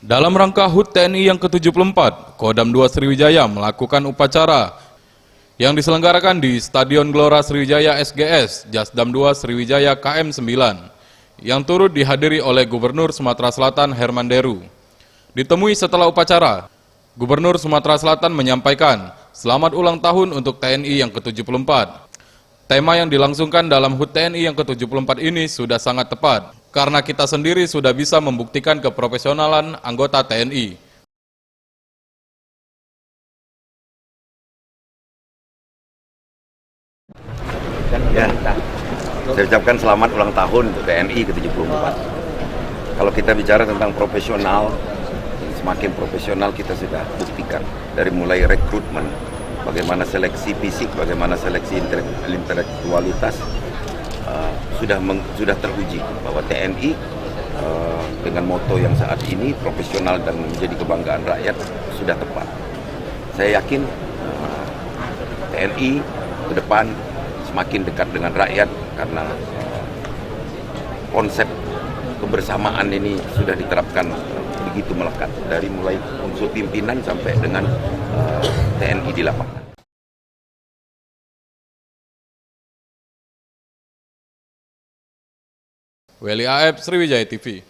Dalam rangka HUT TNI yang ke-74, Kodam 2 Sriwijaya melakukan upacara yang diselenggarakan di Stadion Gelora Sriwijaya SGS, Jasdam 2 Sriwijaya KM 9, yang turut dihadiri oleh Gubernur Sumatera Selatan Herman Deru. Ditemui setelah upacara, Gubernur Sumatera Selatan menyampaikan, selamat ulang tahun untuk TNI yang ke-74. Tema yang dilangsungkan dalam HUT TNI yang ke-74 ini sudah sangat tepat, karena kita sendiri sudah bisa membuktikan keprofesionalan anggota TNI. Ya, saya ucapkan selamat ulang tahun untuk TNI ke-74. Kalau kita bicara tentang profesional, semakin profesional kita sudah buktikan. Dari mulai rekrutmen, bagaimana seleksi fisik, bagaimana seleksi intelektualitas, sudah teruji bahwa TNI dengan moto yang saat ini profesional dan menjadi kebanggaan rakyat sudah tepat. Saya yakin TNI ke depan semakin dekat dengan rakyat karena konsep kebersamaan ini sudah diterapkan begitu melekat dari mulai unsur pimpinan sampai dengan TNI di lapangan. Weli Aeb, Sriwijaya TV.